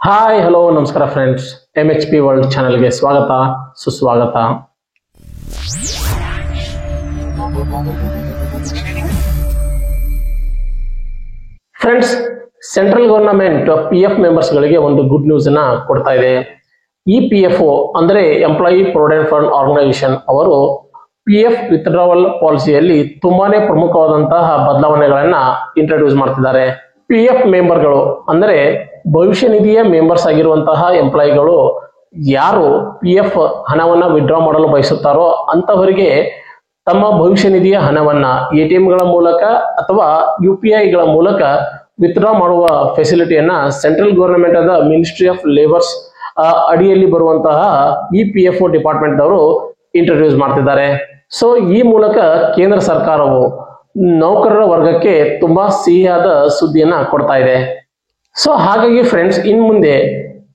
Hi hello ನಮಸ್ಕಾರ friends, MHP world ಚಾನೆಲ್ಗೆ ಸ್ವಾಗತ ಸುಸ್ವಾಗತ. ಫ್ರೆಂಡ್ಸ್, ಸೆಂಟ್ರಲ್ ಗವರ್ನಮೆಂಟ್ PF ಮೆಂಬರ್ಸ್ಗಳಿಗೆ ಒಂದು ಗುಡ್ ನ್ಯೂಸ್ ಅನ್ನ ಕೊಡ್ತಾ ಇದೆ. EPFO ಅಂದರೆ ಎಂಪ್ಲಾಯಿ ಪ್ರೊವಿಡೆಂಟ್ ಫಂಡ್ ಆರ್ಗನೈಸೇಷನ್ ಅವರು PF ವಿತ್ಡ್ರಾವಲ್ ಪಾಲಿಸಿಯಲ್ಲಿ ತುಂಬಾನೇ ಪ್ರಮುಖವಾದಂತಹ ಬದಲಾವಣೆಗಳನ್ನ ಇಂಟ್ರೊಡ್ಯೂಸ್ ಮಾಡ್ತಿದ್ದಾರೆ. PF ಮೆಂಬರ್ಗಳು ಅಂದರೆ ಭವಿಷ್ಯ ನಿಧಿಯ ಮೆಂಬರ್ಸ್ ಆಗಿರುವಂತಹ ಎಂಪ್ಲಾಯಿಗಳು ಯಾರು PF ಹಣವನ್ನ ವಿಡ್ರಾ ಮಾಡಲು ಬಯಸುತ್ತಾರೋ ಅಂತವರಿಗೆ ತಮ್ಮ ಭವಿಷ್ಯ ನಿಧಿಯ ಹಣವನ್ನ ATM ಗಳ ಮೂಲಕ ಅಥವಾ UPI ಗಳ ಮೂಲಕ ವಿತ್ಡ್ರಾ ಮಾಡುವ ಫೆಸಿಲಿಟಿಯನ್ನ ಸೆಂಟ್ರಲ್ ಗವರ್ನಮೆಂಟ್ ಆದ ಮಿನಿಸ್ಟ್ರಿ ಆಫ್ ಲೇಬರ್ಸ್ ಅಡಿಯಲ್ಲಿ ಬರುವಂತಹ EPFO ಡಿಪಾರ್ಟ್ಮೆಂಟ್ ಅವರು ಇಂಟ್ರೊಡ್ಯೂಸ್ ಮಾಡ್ತಿದ್ದಾರೆ. ಸೊ ಈ ಮೂಲಕ ಕೇಂದ್ರ ಸರ್ಕಾರವು ನೌಕರರ ವರ್ಗಕ್ಕೆ ತುಂಬಾ ಸಿಹಿಯಾದ ಸುದ್ದಿಯನ್ನ ಕೊಡ್ತಾ ಇದೆ. ಸೊ ಹಾಗಾಗಿ ಫ್ರೆಂಡ್ಸ್, ಇನ್ ಮುಂದೆ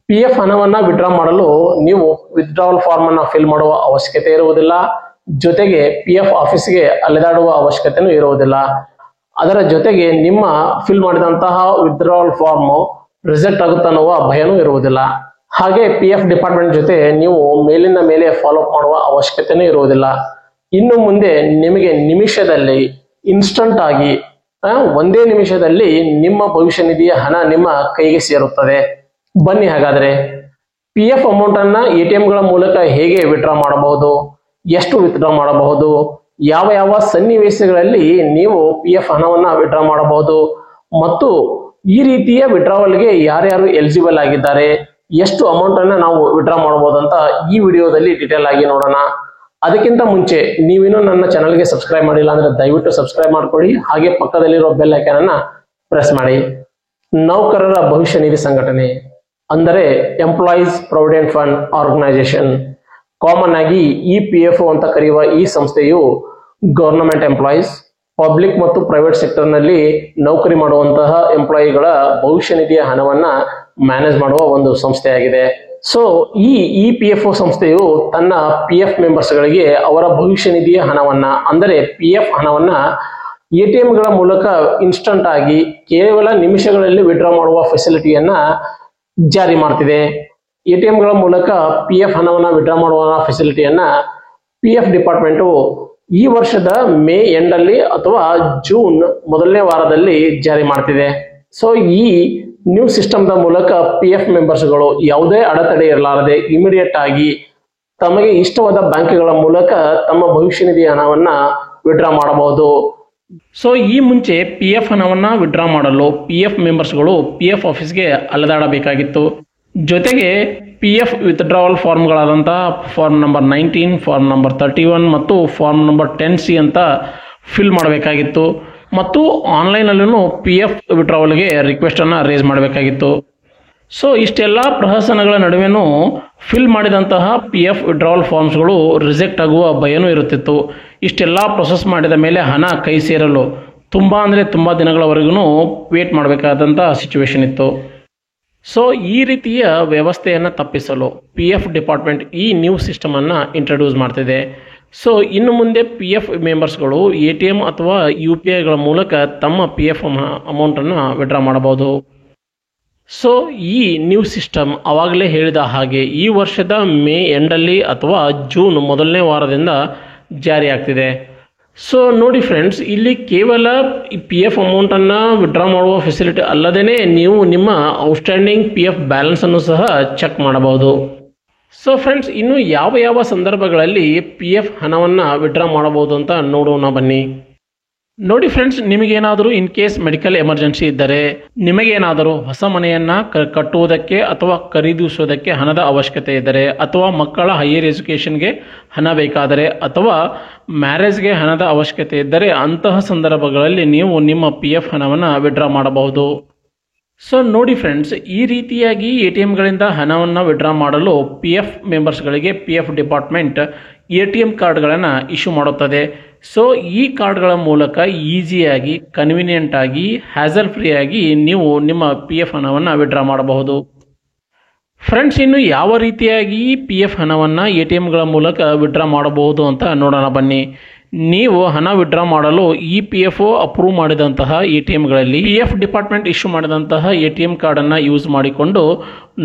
PF ಹಣವನ್ನ ವಿಡ್ರಾ ಮಾಡಲು ನೀವು ವಿತ್ಡ್ರಾವಲ್ ಫಾರ್ಮ್ ಅನ್ನ ಫಿಲ್ ಮಾಡುವ ಅವಶ್ಯಕತೆ ಇರುವುದಿಲ್ಲ. ಜೊತೆಗೆ PF ಆಫೀಸ್ಗೆ ಅಲೆದಾಡುವ ಅವಶ್ಯಕತೆನೂ ಇರುವುದಿಲ್ಲ. ಅದರ ಜೊತೆಗೆ ನಿಮ್ಮ ಫಿಲ್ ಮಾಡಿದಂತಹ ವಿತ್ಡ್ರಾವಲ್ ಫಾರ್ಮ್ ರಿಜೆಕ್ಟ್ ಆಗುತ್ತೆ ಅನ್ನುವ ಭಯನೂ ಇರುವುದಿಲ್ಲ. ಹಾಗೆ PF ಡಿಪಾರ್ಟ್ಮೆಂಟ್ ಜೊತೆ ನೀವು ಮೇಲಿನ ಮೇಲೆ ಫಾಲೋ ಅಪ್ ಮಾಡುವ ಅವಶ್ಯಕತೆನೂ ಇರುವುದಿಲ್ಲ. ಇನ್ನು ಮುಂದೆ ನಿಮಗೆ ನಿಮಿಷದಲ್ಲಿ ಇನ್ಸ್ಟಂಟ್ ಆಗಿ ಒಂದೇ ನಿಮಿಷದಲ್ಲಿ ನಿಮ್ಮ ಭವಿಷ್ಯ ನಿಧಿಯ ಹಣ ನಿಮ್ಮ ಕೈಗೆ ಸೇರುತ್ತದೆ. ಬನ್ನಿ ಹಾಗಾದ್ರೆ PF ಅಮೌಂಟ್ ಅನ್ನ ATM ಗಳ ಮೂಲಕ ಹೇಗೆ ವಿಡ್ರಾ ಮಾಡಬಹುದು, ಎಷ್ಟು ವಿತ್ಡ್ರಾ ಮಾಡಬಹುದು, ಯಾವ ಯಾವ ಸನ್ನಿವೇಶಗಳಲ್ಲಿ ನೀವು PF ಹಣವನ್ನ ವಿಡ್ರಾ ಮಾಡಬಹುದು ಮತ್ತು ಈ ರೀತಿಯ ವಿಡ್ರಾವಲ್ಗೆ ಯಾರ್ಯಾರು ಎಲಿಜಿಬಲ್ ಆಗಿದ್ದಾರೆ, ಎಷ್ಟು ಅಮೌಂಟ್ ಅನ್ನ ನಾವು ವಿಡ್ರಾ ಮಾಡಬಹುದು ಅಂತ ಈ ವಿಡಿಯೋದಲ್ಲಿ ಡೀಟೇಲ್ ಆಗಿ ನೋಡೋಣ. ಅದಕ್ಕಿಂತ ಮುಂಚೆ ನೀವಿನ್ನೂ ನನ್ನ ಚಾನಲ್ಗೆ ಸಬ್ಸ್ಕ್ರೈಬ್ ಮಾಡಿಲ್ಲ ಅಂದ್ರೆ ದಯವಿಟ್ಟು ಸಬ್ಸ್ಕ್ರೈಬ್ ಮಾಡ್ಕೊಳ್ಳಿ. ಹಾಗೆ ಪಕ್ಕದಲ್ಲಿರೋ ಬೆಲ್ ಐಕಾನ್ ಅನ್ನ ಪ್ರೆಸ್ ಮಾಡಿ. ನೌಕರರ ಭವಿಷ್ಯ ನಿಧಿ ಸಂಘಟನೆ ಅಂದರೆ employees provident fund organisation, common ಆಗಿ EPFO ಅಂತ ಕರೆಯುವ ಈ ಸಂಸ್ಥೆಯು ಗವರ್ನಮೆಂಟ್ ಎಂಪ್ಲಾಯೀಸ್, ಪಬ್ಲಿಕ್ ಮತ್ತು ಪ್ರೈವೇಟ್ ಸೆಕ್ಟರ್ ನಲ್ಲಿ ನೌಕರಿ ಮಾಡುವಂತಹ ಎಂಪ್ಲಾಯಿಗಳ ಭವಿಷ್ಯ ನಿಧಿಯ ಹಣವನ್ನ ಮ್ಯಾನೇಜ್ ಮಾಡುವ ಒಂದು ಸಂಸ್ಥೆಯಾಗಿದೆ. ಸೊ ಈ EPFO ಸಂಸ್ಥೆಯು ತನ್ನ PF ಮೆಂಬರ್ಸ್ ಗಳಿಗೆ ಅವರ ಭವಿಷ್ಯ ನಿಧಿಯ ಹಣವನ್ನ ಅಂದರೆ PF ಹಣವನ್ನ ATM ಗಳ ಮೂಲಕ ಇನ್ಸ್ಟಂಟ್ ಆಗಿ ಕೇವಲ ನಿಮಿಷಗಳಲ್ಲಿ ವಿಡ್ರಾ ಮಾಡುವ ಫೆಸಿಲಿಟಿಯನ್ನ ಜಾರಿ ಮಾಡ್ತಿದೆ. ATM ಗಳ ಮೂಲಕ PF ಹಣವನ್ನ ವಿಡ್ರಾ ಮಾಡುವ ಫೆಸಿಲಿಟಿಯನ್ನ PF ಡಿಪಾರ್ಟ್ಮೆಂಟ್ ಈ ವರ್ಷದ ಮೇ ಎಂಡ್ ಅಲ್ಲಿ ಅಥವಾ ಜೂನ್ ಮೊದಲನೇ ವಾರದಲ್ಲಿ ಜಾರಿ ಮಾಡ್ತಿದೆ. ಸೊ ಈ ನ್ಯೂ ಸಿಸ್ಟಮ್ ದ ಮೂಲಕ PF ಮೆಂಬರ್ಸ್ಗಳು ಯಾವುದೇ ಅಡೆತಡೆ ಇರಲಾರದೆ ಇಮಿಡಿಯೇಟ್ ಆಗಿ ತಮಗೆ ಇಷ್ಟವಾದ ಬ್ಯಾಂಕ್ಗಳ ಮೂಲಕ ತಮ್ಮ ಭವಿಷ್ಯ ನಿಧಿ ಹಣವನ್ನ ವಿಡ್ರಾ ಮಾಡಬಹುದು. ಸೊ ಈ ಮುಂಚೆ PF ಹಣವನ್ನ ವಿಡ್ರಾ ಮಾಡಲು PF ಮೆಂಬರ್ಸ್ಗಳು PF ಆಫೀಸ್ಗೆ ಅಲೆದಾಡಬೇಕಾಗಿತ್ತು. ಜೊತೆಗೆ PF ವಿತ್ಡ್ರಾವಲ್ ಫಾರ್ಮ್ಗಳಾದಂತಹ ಫಾರ್ಮ್ ನಂಬರ್ 19, ಫಾರ್ಮ್ ನಂಬರ್ 31 ಮತ್ತು ಫಾರ್ಮ್ ನಂಬರ್ 10C ಅಂತ ಫಿಲ್ ಮಾಡಬೇಕಾಗಿತ್ತು. ಮತ್ತು ಆನ್ಲೈನಲ್ಲೂ PF ವಿಡ್ರಾವಲ್ಗೆ ರಿಕ್ವೆಸ್ಟ್ ಅನ್ನ ರೇಸ್ ಮಾಡಬೇಕಾಗಿತ್ತು. ಸೊ ಇಷ್ಟೆಲ್ಲ ಪ್ರಹಸನಗಳ ನಡುವೆನೂ ಫಿಲ್ ಮಾಡಿದಂತಹ PF ವಿಡ್ರಾವಲ್ ಫಾರ್ಮ್ಸ್ಗಳು ರಿಜೆಕ್ಟ್ ಆಗುವ ಭಯನೂ ಇರುತ್ತಿತ್ತು. ಇಷ್ಟೆಲ್ಲ ಪ್ರೊಸೆಸ್ ಮಾಡಿದ ಮೇಲೆ ಹಣ ಕೈ ಸೇರಲು ತುಂಬ ದಿನಗಳವರೆಗೂ ವೇಟ್ ಮಾಡಬೇಕಾದಂಥ ಸಿಚುವೇಶನ್ ಇತ್ತು. ಸೊ ಈ ರೀತಿಯ ವ್ಯವಸ್ಥೆಯನ್ನು ತಪ್ಪಿಸಲು PF ಡಿಪಾರ್ಟ್ಮೆಂಟ್ ಈ ನ್ಯೂ ಸಿಸ್ಟಮನ್ನು ಇಂಟ್ರೊಡ್ಯೂಸ್ ಮಾಡ್ತಿದೆ. ಸೊ ಇನ್ನು ಮುಂದೆ PF ಮೆಂಬರ್ಸ್ಗಳು ATM ಅಥವಾ UPIಗಳ ಮೂಲಕ ತಮ್ಮ PF ಅಮೌಂಟನ್ನು ವಿಡ್ರಾ ಮಾಡಬಹುದು. ಸೊ ಈ ನ್ಯೂ ಸಿಸ್ಟಮ್ ಆವಾಗಲೇ ಹೇಳಿದ ಹಾಗೆ ಈ ವರ್ಷದ ಮೇ ಎಂಡಲ್ಲಿ ಅಥವಾ ಜೂನ್ ಮೊದಲನೇ ವಾರದಿಂದ ಜಾರಿ ಆಗ್ತಿದೆ. ಸೊ ನೋಡಿ ಫ್ರೆಂಡ್ಸ್, ಇಲ್ಲಿ ಕೇವಲ PF ಅಮೌಂಟನ್ನು ವಿಡ್ರಾ ಮಾಡುವ ಫೆಸಿಲಿಟಿ ಅಲ್ಲದೇ ನೀವು ನಿಮ್ಮ ಔಟ್ಸ್ಟ್ಯಾಂಡಿಂಗ್ PF ಬ್ಯಾಲೆನ್ಸನ್ನು ಸಹ ಚೆಕ್ ಮಾಡಬಹುದು. ಸೊ ಫ್ರೆಂಡ್ಸ್, ಇನ್ನು ಯಾವ ಯಾವ ಸಂದರ್ಭಗಳಲ್ಲಿ PF ಹಣವನ್ನು ವಿಡ್ರಾ ಮಾಡಬಹುದು ಅಂತ ನೋಡೋಣ ಬನ್ನಿ. ನೋಡಿ ಫ್ರೆಂಡ್ಸ್, ನಿಮಗೇನಾದರೂ ಇನ್ ಕೇಸ್ ಮೆಡಿಕಲ್ ಎಮರ್ಜೆನ್ಸಿ ಇದ್ದರೆ, ನಿಮಗೇನಾದರೂ ಹೊಸ ಮನೆಯನ್ನು ಕಟ್ಟುವುದಕ್ಕೆ ಅಥವಾ ಖರೀದಿಸುವುದಕ್ಕೆ ಹಣದ ಅವಶ್ಯಕತೆ ಇದ್ದರೆ, ಅಥವಾ ಮಕ್ಕಳ ಹೈಯರ್ ಎಜುಕೇಷನ್ಗೆ ಹಣ ಬೇಕಾದರೆ, ಅಥವಾ ಮ್ಯಾರೇಜ್ಗೆ ಹಣದ ಅವಶ್ಯಕತೆ ಇದ್ದರೆ ಅಂತಹ ಸಂದರ್ಭಗಳಲ್ಲಿ ನೀವು ನಿಮ್ಮ PF ಹಣವನ್ನು ವಿಡ್ರಾ ಮಾಡಬಹುದು. ಸೊ ನೋಡಿ ಫ್ರೆಂಡ್ಸ್, ಈ ರೀತಿಯಾಗಿ ATMಗಳಿಂದ ಹಣವನ್ನು ವಿಡ್ರಾ ಮಾಡಲು PF ಮೆಂಬರ್ಸ್ಗಳಿಗೆ PF ಡಿಪಾರ್ಟ್ಮೆಂಟ್ ATM ಕಾರ್ಡ್ಗಳನ್ನು ಇಶ್ಯೂ ಮಾಡುತ್ತದೆ. ಸೊ ಈ ಕಾರ್ಡ್ಗಳ ಮೂಲಕ ಈಸಿಯಾಗಿ, ಕನ್ವೀನಿಯೆಂಟ್ ಆಗಿ, ಹ್ಯಾಸಲ್ ಫ್ರೀ ಆಗಿ ನೀವು ನಿಮ್ಮ PF ಹಣವನ್ನು ವಿಡ್ರಾ ಮಾಡಬಹುದು. ಫ್ರೆಂಡ್ಸ್, ಇನ್ನು ಯಾವ ರೀತಿಯಾಗಿ PF ಹಣವನ್ನು ATMಗಳ ಮೂಲಕ ವಿಡ್ರಾ ಮಾಡಬಹುದು ಅಂತ ನೋಡೋಣ ಬನ್ನಿ. ನೀವು ಹಣ ವಿಡ್ರಾ ಮಾಡಲು EPFO ಅಪ್ರೂವ್ ಮಾಡಿದಂತಹ ATMಗಳಲ್ಲಿ PF ಡಿಪಾರ್ಟ್ಮೆಂಟ್ ಇಶ್ಯೂ ಮಾಡಿದಂತಹ ATM ಕಾರ್ಡನ್ನು ಯೂಸ್ ಮಾಡಿಕೊಂಡು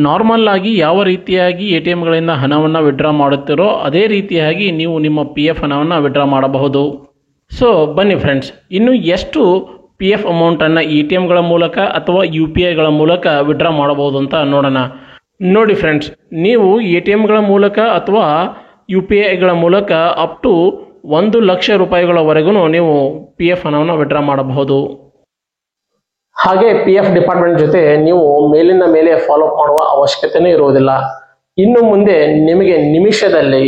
ನಾರ್ಮಲ್ ಆಗಿ ಯಾವ ರೀತಿಯಾಗಿ ATMಗಳಿಂದ ಹಣವನ್ನು ವಿಡ್ರಾ ಮಾಡುತ್ತೀರೋ ಅದೇ ರೀತಿಯಾಗಿ ನೀವು ನಿಮ್ಮ PF ಹಣವನ್ನು ವಿಡ್ರಾ ಮಾಡಬಹುದು. ಸೊ ಬನ್ನಿ ಫ್ರೆಂಡ್ಸ್, ಇನ್ನು ಎಷ್ಟು PF ಅಮೌಂಟನ್ನು ATMಗಳ ಮೂಲಕ ಅಥವಾ UPIಗಳ ಮೂಲಕ ವಿಡ್ರಾ ಮಾಡಬಹುದು ಅಂತ ನೋಡೋಣ. ನೋಡಿ ಫ್ರೆಂಡ್ಸ್, ನೀವು ATMಗಳ ಮೂಲಕ ಅಥವಾ UPIಗಳ ಮೂಲಕ ಅಪ್ ಟು 1 ಲಕ್ಷ ರೂಪಾಯಿಗಳವರೆಗೂ ನೀವು PF ಹಣವನ್ನು ವಿಡ್ರಾ ಮಾಡಬಹುದು. ಹಾಗೆ PF ಡಿಪಾರ್ಟ್ಮೆಂಟ್ ಜೊತೆ ನೀವು ಮೇಲಿನ ಮೇಲೆ ಫಾಲೋ ಅಪ್ ಮಾಡುವ ಅವಶ್ಯಕತೆನೇ ಇರುವುದಿಲ್ಲ. ಇನ್ನು ಮುಂದೆ ನಿಮಗೆ ನಿಮಿಷದಲ್ಲಿ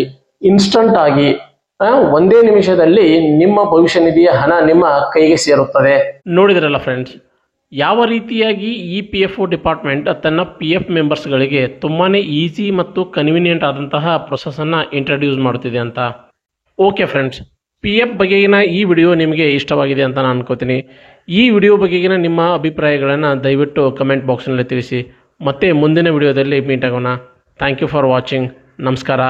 ಇನ್ಸ್ಟಂಟ್ ಆಗಿ ಒಂದೇ ನಿಮಿಷದಲ್ಲಿ ನಿಮ್ಮ ಭವಿಷ್ಯ ನಿಧಿಯ ಹಣ ನಿಮ್ಮ ಕೈಗೆ ಸೇರುತ್ತದೆ. ನೋಡಿದ್ರಲ್ಲ ಫ್ರೆಂಡ್ಸ್, ಯಾವ ರೀತಿಯಾಗಿ EPFO ಡಿಪಾರ್ಟ್ಮೆಂಟ್ ತನ್ನ PF ಮೆಂಬರ್ಸ್ಗಳಿಗೆ ತುಂಬಾ ಈಸಿ ಮತ್ತು ಕನ್ವೀನಿಯೆಂಟ್ ಆದಂತಹ ಪ್ರೊಸೆಸನ್ನು ಇಂಟ್ರಡ್ಯೂಸ್ ಮಾಡುತ್ತಿದೆ ಅಂತ. ಓಕೆ ಫ್ರೆಂಡ್ಸ್, PF ಬಗೆಗಿನ ಈ ವಿಡಿಯೋ ನಿಮಗೆ ಇಷ್ಟವಾಗಿದೆ ಅಂತ ನಾನು ಅನ್ಕೋತೀನಿ. ಈ ವಿಡಿಯೋ ಬಗೆಗಿನ ನಿಮ್ಮ ಅಭಿಪ್ರಾಯಗಳನ್ನು ದಯವಿಟ್ಟು ಕಮೆಂಟ್ ಬಾಕ್ಸ್ನಲ್ಲಿ ತಿಳಿಸಿ. ಮತ್ತೆ ಮುಂದಿನ ವಿಡಿಯೋದಲ್ಲಿ ಮೀಟ್ ಆಗೋಣ. Thank you for watching. ನಮಸ್ಕಾರ.